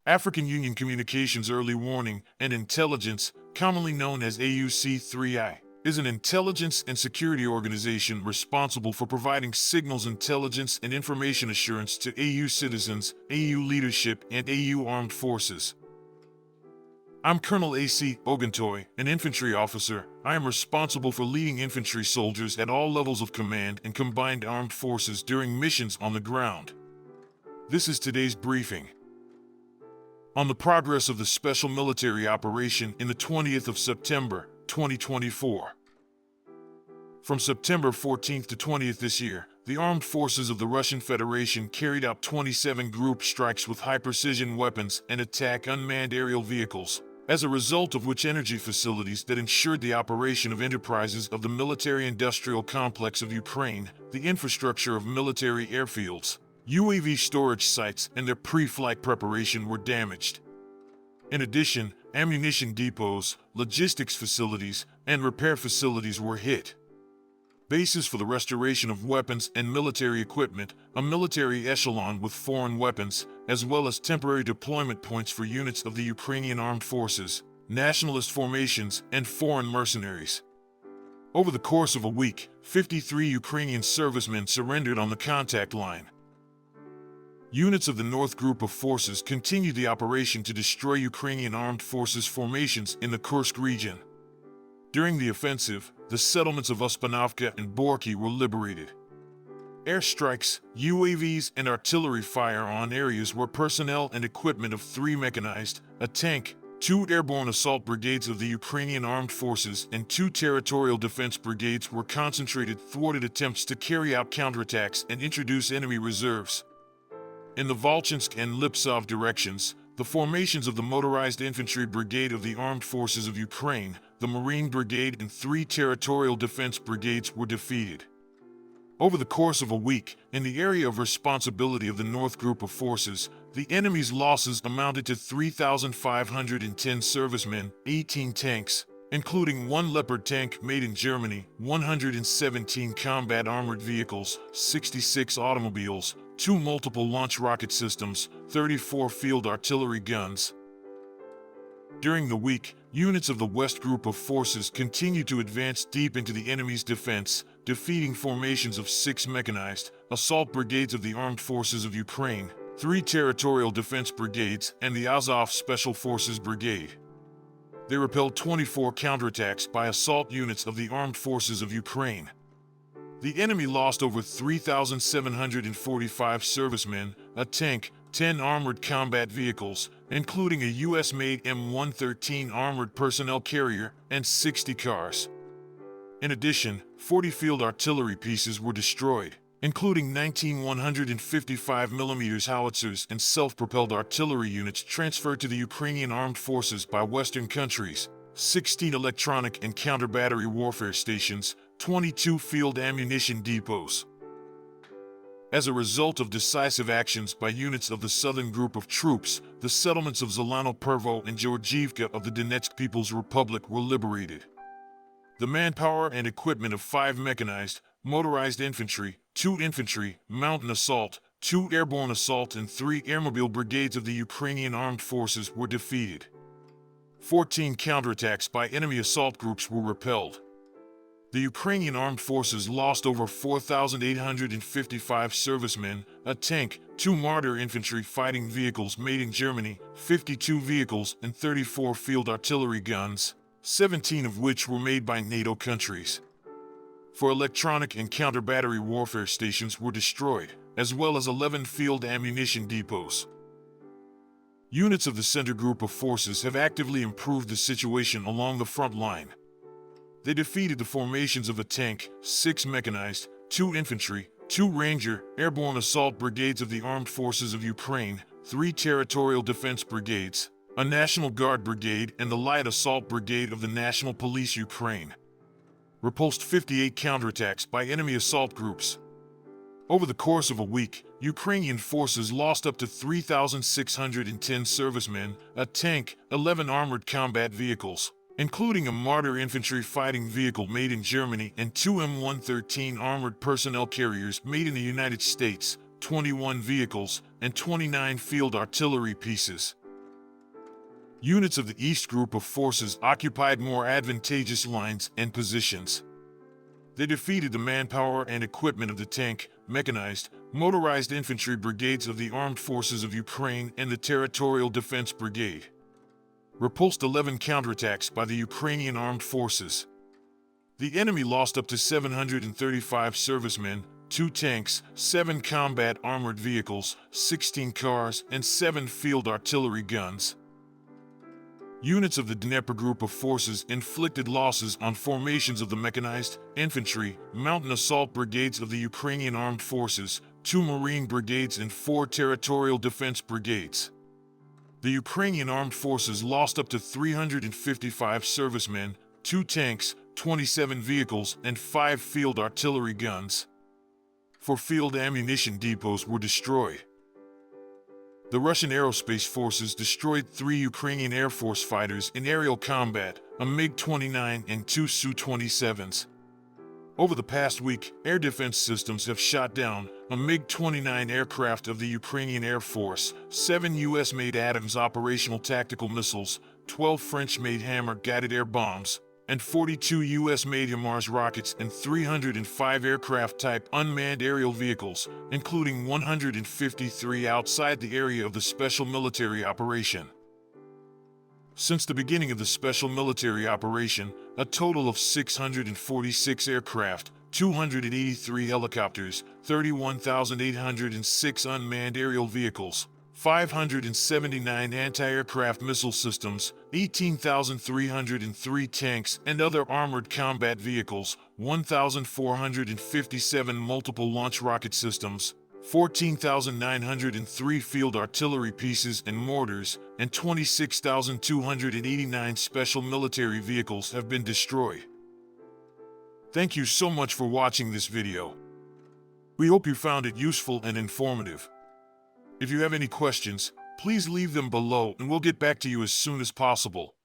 African Union Communications Early Warning and Intelligence, commonly known as AUC3I, is an intelligence and security organization responsible for providing signals intelligence and information assurance to AU citizens, AU leadership, and AU armed forces. I'm Colonel A.C. Oguntoye, an infantry officer. I am responsible for leading infantry soldiers at all levels of command and combined armed forces during missions on the ground. This is today's briefing on the progress of the special military operation in the 20th of September, 2024. From September 14th to 20th this year, the armed forces of the Russian Federation carried out 27 group strikes with high-precision weapons and attack unmanned aerial vehicles, as a result of which energy facilities that ensured the operation of enterprises of the military-industrial complex of Ukraine, the infrastructure of military airfields, UAV storage sites, and their pre-flight preparation were damaged. In addition, ammunition depots, logistics facilities, and repair facilities were hit. Bases for the restoration of weapons and military equipment, a military echelon with foreign weapons, as well as temporary deployment points for units of the Ukrainian armed forces, nationalist formations, and foreign mercenaries. Over the course of a week, 53 Ukrainian servicemen surrendered on the contact line. Units of the North Group of Forces continued the operation to destroy Ukrainian armed forces formations in the Kursk region. During the offensive, the settlements of Uspenovka and Borki were liberated. Airstrikes, UAVs, and artillery fire on areas where personnel and equipment of 3 mechanized, a tank, 2 airborne assault brigades of the Ukrainian armed forces, and 2 territorial defense brigades were concentrated thwarted attempts to carry out counterattacks and introduce enemy reserves. In the Volchansk and Lipsov directions, the formations of the Motorized Infantry Brigade of the Armed Forces of Ukraine, the Marine Brigade, and 3 territorial defense brigades were defeated. Over the course of a week, in the area of responsibility of the North Group of Forces, the enemy's losses amounted to 3,510 servicemen, 18 tanks, including 1 Leopard tank made in Germany, 117 combat armored vehicles, 66 automobiles, 2 multiple launch rocket systems, 34 field artillery guns. During the week, units of the West Group of Forces continued to advance deep into the enemy's defense, defeating formations of 6 mechanized assault brigades of the Armed Forces of Ukraine, 3 territorial defense brigades, and the Azov Special Forces Brigade. They repelled 24 counterattacks by assault units of the Armed Forces of Ukraine. The enemy lost over 3,745 servicemen, a tank, 10 armored combat vehicles, including a US-made M113 armored personnel carrier, and 60 cars. In addition, 40 field artillery pieces were destroyed, including 19 155mm howitzers and self-propelled artillery units transferred to the Ukrainian armed forces by Western countries, 16 electronic and counter-battery warfare stations, 22 field ammunition depots. As a result of decisive actions by units of the Southern Group of Troops, the settlements of Zelano-Pervo and Georgievka of the Donetsk People's Republic were liberated. The manpower and equipment of 5 mechanized, motorized infantry, 2 infantry, mountain assault, 2 airborne assault, and 3 airmobile brigades of the Ukrainian armed forces were defeated. 14 counterattacks by enemy assault groups were repelled. The Ukrainian armed forces lost over 4,855 servicemen, a tank, 2 Marder infantry fighting vehicles made in Germany, 52 vehicles, and 34 field artillery guns, 17 of which were made by NATO countries. 4 electronic and counter-battery warfare stations were destroyed, as well as 11 field ammunition depots. Units of the Center Group of Forces have actively improved the situation along the front line. They defeated the formations of a tank, 6 mechanized, 2 infantry, 2 Ranger, airborne assault brigades of the Armed Forces of Ukraine, 3 territorial defense brigades, a National Guard brigade, and the light assault brigade of the National Police Ukraine. Repulsed 58 counterattacks by enemy assault groups. Over the course of a week, Ukrainian forces lost up to 3,610 servicemen, a tank, 11 armored combat vehicles, including a Marder infantry fighting vehicle made in Germany and 2 M113 armored personnel carriers made in the United States, 21 vehicles, and 29 field artillery pieces. Units of the East Group of forces occupied more advantageous lines and positions. They defeated the manpower and equipment of the tank, mechanized, motorized infantry brigades of the Armed Forces of Ukraine and the Territorial Defense Brigade. Repulsed 11 counterattacks by the Ukrainian Armed Forces. The enemy lost up to 735 servicemen, 2 tanks, 7 combat armored vehicles, 16 cars, and 7 field artillery guns. Units of the Dnieper Group of forces inflicted losses on formations of the mechanized, infantry, mountain assault brigades of the Ukrainian Armed Forces, 2 Marine brigades and 4 territorial defense brigades. The Ukrainian Armed Forces lost up to 355 servicemen, 2 tanks, 27 vehicles, and 5 field artillery guns. 4 field ammunition depots were destroyed. The Russian aerospace forces destroyed 3 Ukrainian Air Force fighters in aerial combat, a MiG-29 and 2 Su-27s. Over the past week, air defense systems have shot down a MiG-29 aircraft of the Ukrainian Air Force, 7 U.S.-made Adams operational tactical missiles, 12 French-made Hammer guided air bombs, and 42 U.S.-made HIMARS rockets and 305 aircraft-type unmanned aerial vehicles, including 153 outside the area of the special military operation. Since the beginning of the special military operation, a total of 646 aircraft, 283 helicopters, 31,806 unmanned aerial vehicles, 579 anti-aircraft missile systems, 18,303 tanks and other armored combat vehicles, 1,457 multiple launch rocket systems, 14,903 field artillery pieces and mortars, and 26,289 special military vehicles have been destroyed. Thank you so much for watching this video. We hope you found it useful and informative. If you have any questions, please leave them below and we'll get back to you as soon as possible.